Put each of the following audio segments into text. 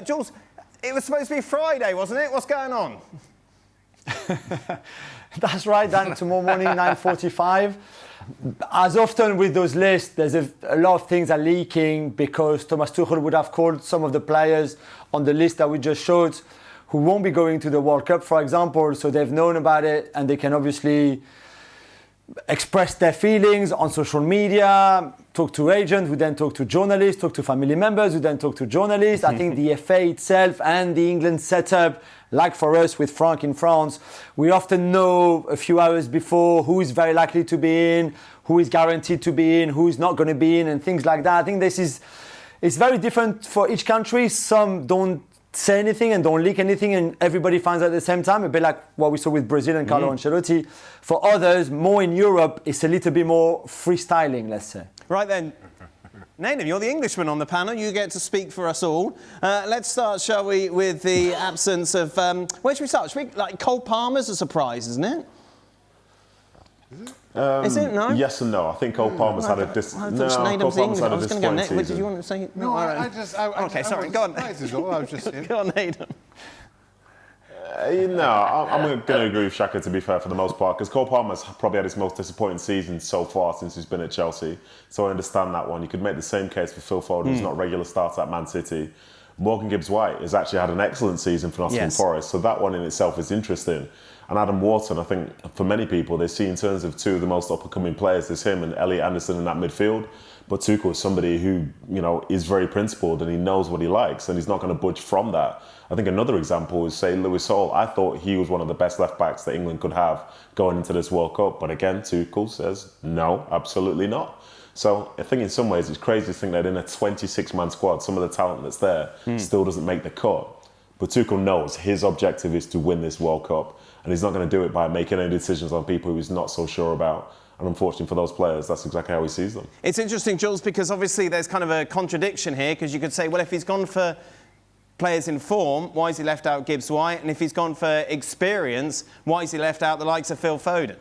Jules, it was supposed to be Friday, wasn't it? What's going on? That's right, Dan. Tomorrow morning, 9:45. As often with those lists, there's a lot of things are leaking because Thomas Tuchel would have called some of the players on the list that we just showed who won't be going to the World Cup, for example. So they've known about it and they can obviously express their feelings on social media, talk to agents, who then talk to journalists, talk to family members, who then talk to journalists. I think the FA itself and the England setup, like for us with Frank in France, we often know a few hours before who is very likely to be in, who is guaranteed to be in, who is not going to be in, and things like that. I think it's very different for each country. Some don't say anything and don't leak anything and everybody finds out at the same time, a bit like what we saw with Brazil and Carlo Ancelotti. For others, more in Europe, it's a little bit more freestyling, let's say. Right then, Nedum, you're the Englishman on the panel. You get to speak for us all. Let's start, shall we, with the absence of... where should we start? Should we, like, Cole Palmer's a surprise, isn't it? Is it? No? Yes and no. I think Cole Palmer's had a disappointing season. Did you want to say... No, I just... OK, sorry, go on. I was just saying. Go on, Nedum. No, I'm going to agree with Shaka, to be fair, for the most part, because Cole Palmer's probably had his most disappointing season so far since he's been at Chelsea. So I understand that one. You could make the same case for Phil Foden, who's not a regular starter at Man City. Morgan Gibbs-White has actually had an excellent season for Nottingham Forest, so that one in itself is interesting. And Adam Wharton, I think, for many people, they see in terms of two of the most up-and-coming players, there's him and Elliot Anderson in that midfield. But Tuchel is somebody who, you know, is very principled and he knows what he likes and he's not going to budge from that. I think another example is, say, Lewis Hall. I thought he was one of the best left-backs that England could have going into this World Cup. But again, Tuchel says, no, absolutely not. So I think in some ways it's crazy to think that in a 26-man squad, some of the talent that's there still doesn't make the cut. But Tuchel knows his objective is to win this World Cup. And he's not going to do it by making any decisions on people who he's not so sure about. And unfortunately for those players, that's exactly how he sees them. It's interesting, Jules, because obviously there's kind of a contradiction here, because you could say, well, if he's gone for players in form, why has he left out Gibbs-White? And if he's gone for experience, why has he left out the likes of Phil Foden?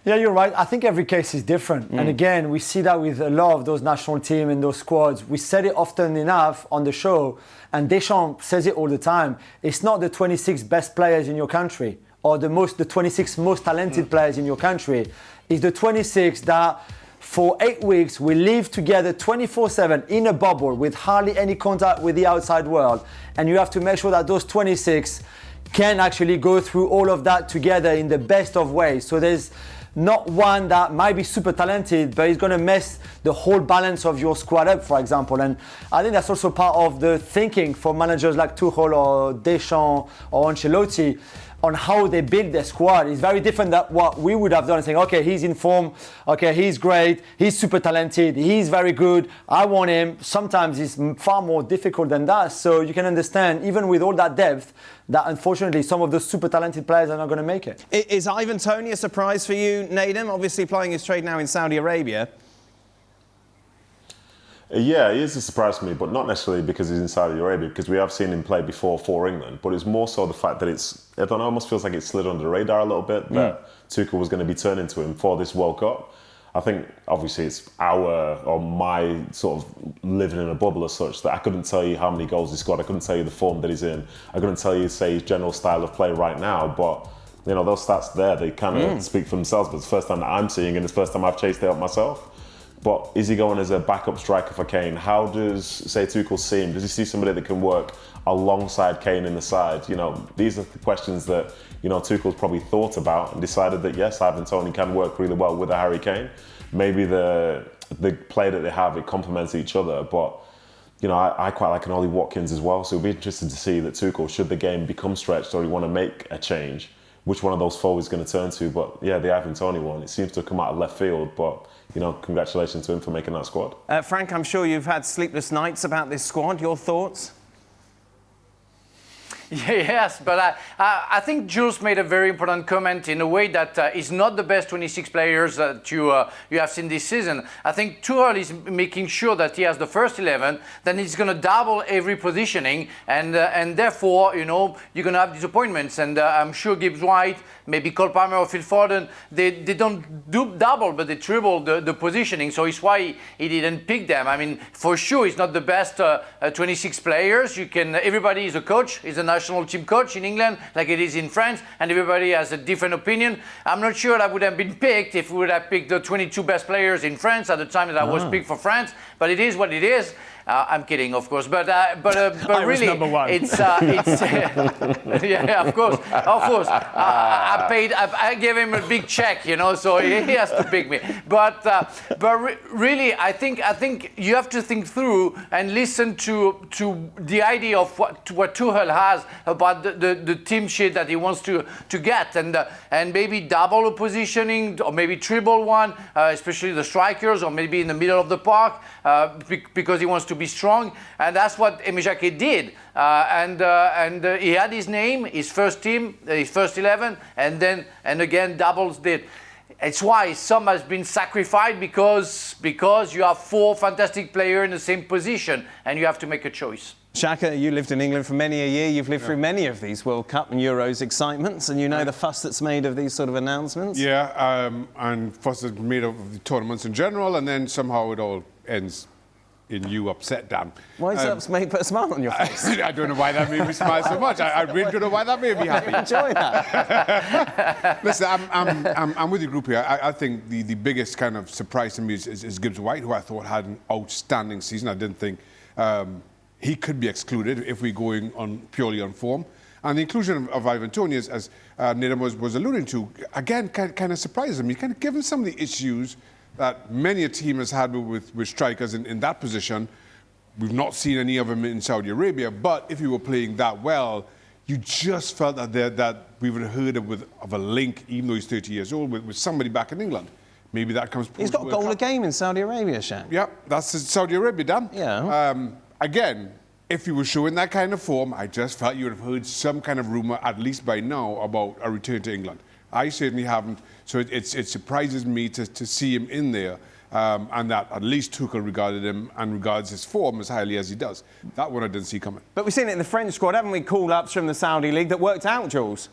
Yeah, you're right. I think every case is different. And again, we see that with a lot of those national teams and those squads. We said it often enough on the show, and Deschamps says it all the time. It's not the 26 best players in your country or the 26 most talented players in your country. It's the 26 that for 8 weeks we live together 24/7 in a bubble with hardly any contact with the outside world. And you have to make sure that those 26 can actually go through all of that together in the best of ways. So there's not one that might be super talented, but is going to mess the whole balance of your squad up, for example. And I think that's also part of the thinking for managers like Tuchel or Deschamps or Ancelotti on how they build their squad. It's very different than what we would have done, saying, okay, he's in form, okay, he's great, he's super talented, he's very good, I want him. Sometimes it's far more difficult than that. So you can understand, even with all that depth, that unfortunately some of those super talented players are not going to make it. Is Ivan Toney a surprise for you, Nedum? Obviously playing his trade now in Saudi Arabia. Yeah, he is a surprise to me, but not necessarily because he's in Saudi Arabia, because we have seen him play before for England. But it's more so the fact that I don't know, almost feels like it slid under the radar a little bit that Tuchel was going to be turning to him for this World Cup. I think, obviously, it's my sort of living in a bubble as such that I couldn't tell you how many goals he scored. I couldn't tell you the form that he's in. I couldn't tell you, say, his general style of play right now. But, you know, those stats there, they kind of speak for themselves. But it's the first time that I'm seeing, and it's the first time I've chased it up myself. But is he going as a backup striker for Kane? How does, say, Tuchel see him? Does he see somebody that can work alongside Kane in the side? You know, these are the questions that, you know, Tuchel's probably thought about and decided that, yes, Ivan Toney can work really well with a Harry Kane. Maybe the play that they have, it complements each other. But, you know, I quite like an Ollie Watkins as well. So it'll be interesting to see that Tuchel, should the game become stretched or he want to make a change, which one of those four he's going to turn to. But, yeah, the Ivan Toney one, it seems to have come out of left field. But, you know, congratulations to him for making that squad. Frank, I'm sure you've had sleepless nights about this squad. Your thoughts? Yes, but I think Jules made a very important comment in a way that is not the best 26 players that you have seen this season. I think Tuchel is making sure that he has the first 11, then he's going to double every positioning, and therefore, you're going to have disappointments. And I'm sure Gibbs-White, maybe Cole Palmer or Phil Foden, they don't do double, but they triple the positioning. So it's why he didn't pick them. I mean, for sure, he's not the best 26 players. Everybody is a coach, is a national team coach in England, like it is in France, and everybody has a different opinion. I'm not sure that would have been picked if we would have picked the 22 best players in France at the time that I was picked for France, but it is what it is. I'm kidding, of course, but really, it's yeah, of course. I gave him a big check, so he has to pick me. But really, I think you have to think through and listen to the idea of what Tuchel has about the team sheet that he wants to get, and maybe double a positioning or maybe triple one, especially the strikers, or maybe in the middle of the park, because he wants to be strong, and that's what Aimé Jacquet did. And he had his name, his first team, his first 11, and again doubles it. It's why some has been sacrificed because you have 4 fantastic players in the same position, and you have to make a choice. Shaka, you lived in England for many a year. You've lived through many of these World Cup and Euros excitements, and you know the fuss that's made of these sort of announcements. Yeah, and fuss that's made of the tournaments in general, and then somehow it all ends in you upset, Dan. Why does that put a smile on your face? I don't know why that made me smile so much. I really don't know why that made me happy. Enjoy that. Listen, I'm with the group here. I think the biggest kind of surprise to me is Gibbs-White, who I thought had an outstanding season. I didn't think he could be excluded if we're going on purely on form. And the inclusion of Ivan Toney, as Nedum was alluding to, again, kind of surprises me. Kind of given some of the issues that many a team has had with strikers in that position. We've not seen any of them in Saudi Arabia, but if you were playing that well, you just felt that we would have heard of a link, even though he's 30 years old, with somebody back in England. Maybe that comes. He's got a goal a game in Saudi Arabia, Shaq. Yeah, that's Saudi Arabia, Dan. Yeah. Again, if he was showing that kind of form, I just felt you would have heard some kind of rumour, at least by now, about a return to England. I certainly haven't, so it surprises me to see him in there, and that at least Tuchel regarded him and regards his form as highly as he does. That one I didn't see coming. But we've seen it in the French squad, haven't we? Call-ups from the Saudi League that worked out, Jules.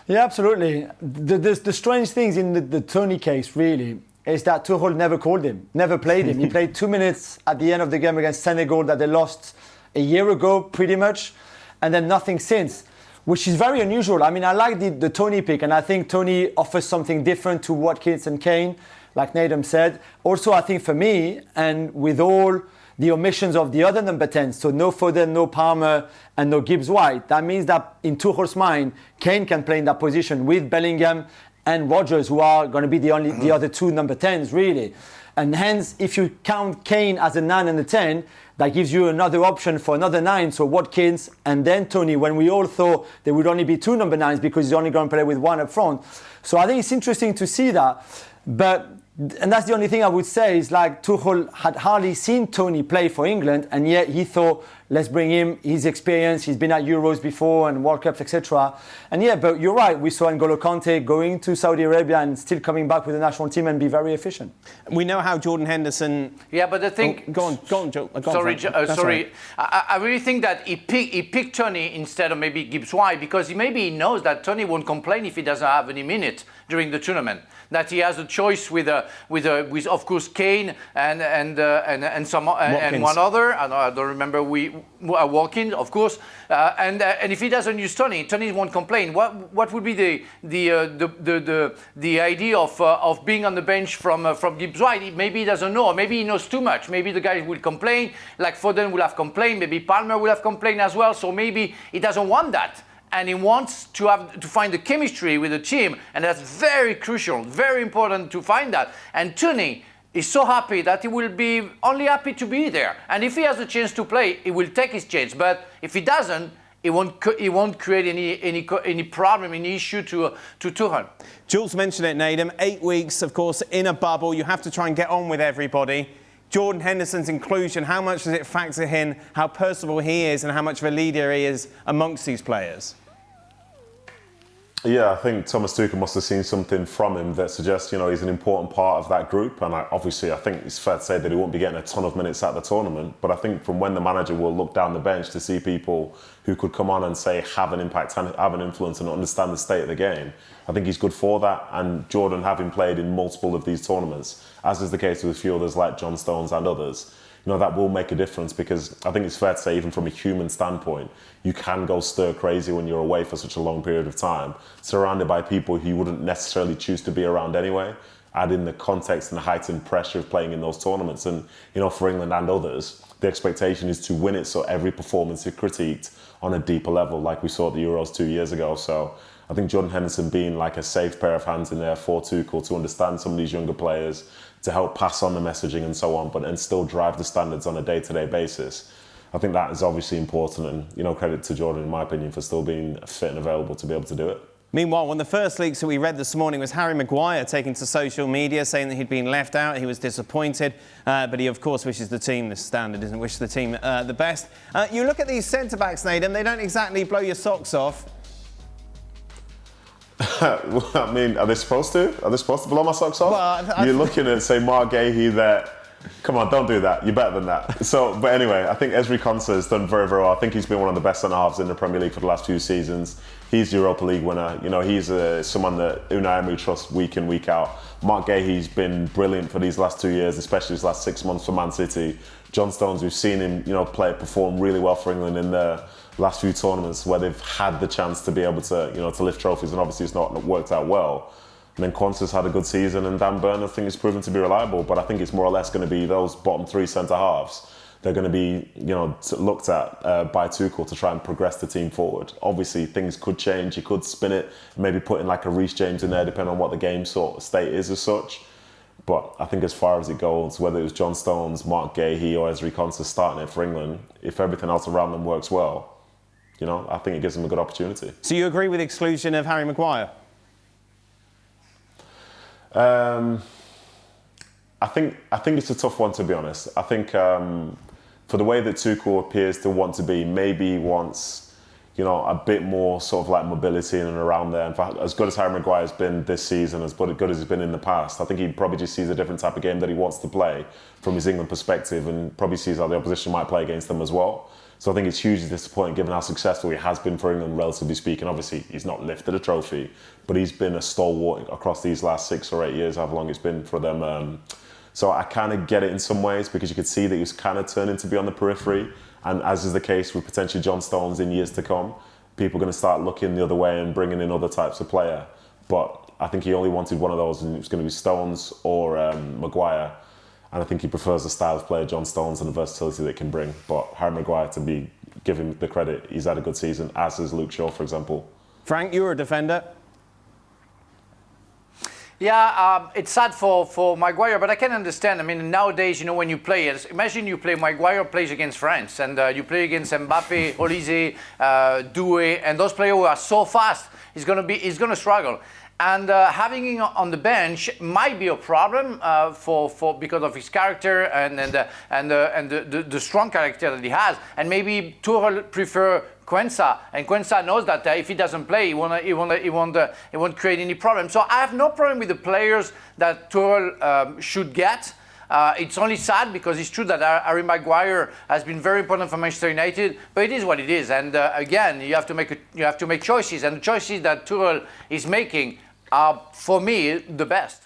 Yeah, absolutely. The strange things in the Toney case, really, is that Tuchel never called him, never played him. He played 2 minutes at the end of the game against Senegal that they lost a year ago, pretty much, and then nothing since, which is very unusual. I mean, I like the Toney pick, and I think Toney offers something different to Watkins and Kane, like Nedum said. Also, I think for me, and with all the omissions of the other number 10s, so no Foden, no Palmer, and no Gibbs-White, that means that in Tuchel's mind, Kane can play in that position with Bellingham and Rodgers, who are going to be the other 2 number 10s, really. And hence, if you count Kane as a 9 and a 10, that gives you another option for another 9, so Watkins and then Toney, when we all thought there would only be 2 number 9s because he's only going to play with 1 up front. So I think it's interesting to see that. And that's the only thing I would say is, like, Tuchel had hardly seen Toney play for England, and yet he thought, let's bring him, his experience, he's been at Euros before and World Cups, etc. And yeah, but you're right, we saw N'Golo Kante going to Saudi Arabia and still coming back with the national team and be very efficient. We know how Jordan Henderson... Yeah, but the thing... Go on, Joe. Sorry. Right. I really think that he picked Toney instead of maybe Gibbs-White, because he knows that Toney won't complain if he doesn't have any minutes during the tournament. That he has a choice with of course Kane and one other. I don't remember Watkins, of course. And if he doesn't use Toney won't complain. What would be the idea of being on the bench from Gibbs-White? Maybe he doesn't know, or maybe he knows too much. Maybe the guy will complain, like Foden will have complained. Maybe Palmer will have complained as well. So maybe he doesn't want that. And he wants to find the chemistry with the team, and that's very crucial, very important to find that. And Toney is so happy that he will be only happy to be there. And if he has a chance to play, he will take his chance. But if he doesn't, he won't create any problem, any issue to Tuchel. Jules mentioned it, Nedum. 8 weeks, of course, in a bubble. You have to try and get on with everybody. Jordan Henderson's inclusion, how much does it factor in how personable he is and how much of a leader he is amongst these players? Yeah, I think Thomas Tuchel must have seen something from him that suggests, he's an important part of that group. And obviously, I think it's fair to say that he won't be getting a ton of minutes at the tournament. But I think from when the manager will look down the bench to see people who could come on and say have an impact, have an influence and understand the state of the game, I think he's good for that. And Jordan, having played in multiple of these tournaments, as is the case with a few others like John Stones and others, that will make a difference, because I think it's fair to say, even from a human standpoint, you can go stir crazy when you're away for such a long period of time, surrounded by people who you wouldn't necessarily choose to be around anyway. Add in the context and the heightened pressure of playing in those tournaments. And, for England and others, the expectation is to win it, so every performance is critiqued on a deeper level, like we saw at the Euros 2 years ago. So I think Jordan Henderson being like a safe pair of hands in there for Tuchel to understand some of these younger players, to help pass on the messaging and so on, and still drive the standards on a day-to-day basis. I think that is obviously important, and credit to Jordan, in my opinion, for still being fit and available to be able to do it. Meanwhile, one of the first leaks that we read this morning was Harry Maguire taking to social media saying that he'd been left out. He was disappointed, but he, of course, wishes the team, the standard isn't, wish the team the best. You look at these centre-backs, Nedum, they don't exactly blow your socks off. Well, I mean, are they supposed to? Are they supposed to blow my socks off? Well, You're looking at, say, Mark Gahey there. Come on, don't do that. You're better than that. So, but anyway, I think Ezri Konsa has done very, very well. I think he's been one of the best centre-halves in the Premier League for the last few seasons. He's the Europa League winner. He's someone that Unai Emery trusts week in, week out. Mark Gahey's been brilliant for these last 2 years, especially his last 6 months for Man City. John Stones, we've seen him, perform really well for England in the last few tournaments where they've had the chance to be able to, to lift trophies, and obviously it's not worked out well. And then Konsa's had a good season, and Dan Burn, I think, has proven to be reliable. But I think it's more or less going to be those bottom three centre-halves. They're going to be, looked at by Tuchel to try and progress the team forward. Obviously, things could change. You could spin it, maybe put in like a Reece James in there, depending on what the game sort of state is as such. But I think as far as it goes, whether it was John Stones, Mark Gahey or Ezri Konsa starting it for England, if everything else around them works well, I think it gives them a good opportunity. So you agree with the exclusion of Harry Maguire? I think it's a tough one, to be honest. I think for the way that Tuchel appears to want to be, maybe he wants, a bit more sort of like mobility in and around there. In fact, as good as Harry Maguire's been this season, as good as he's been in the past, I think he probably just sees a different type of game that he wants to play from his England perspective, and probably sees how the opposition might play against them as well. So I think it's hugely disappointing given how successful he has been for England, relatively speaking. Obviously, he's not lifted a trophy, but he's been a stalwart across these last 6 or 8 years, however long it's been for them. So I kind of get it in some ways, because you could see that he was kind of turning to be on the periphery. And as is the case with potentially John Stones in years to come, people are going to start looking the other way and bringing in other types of player. But I think he only wanted one of those, and it was going to be Stones or Maguire. And I think he prefers the style of player John Stones and the versatility that he can bring. But Harry Maguire, to give him the credit, he's had a good season, as is Luke Shaw, for example. Frank, you're a defender. Yeah, it's sad for Maguire, but I can understand. I mean, nowadays, when you play, imagine you play, Maguire plays against France, and you play against Mbappe, Olise, Doué, and those players who are so fast, he's gonna struggle. And having him on the bench might be a problem because of his character and the strong character that he has. And maybe Tuchel prefer Quensa, and Quensa knows that if he doesn't play, he won't create any problem. So I have no problem with the players that Tuchel should get. It's only sad because it's true that Harry Maguire has been very important for Manchester United, but it is what it is. And again, you have to make choices, and the choices that Tuchel is making are, for me, the best.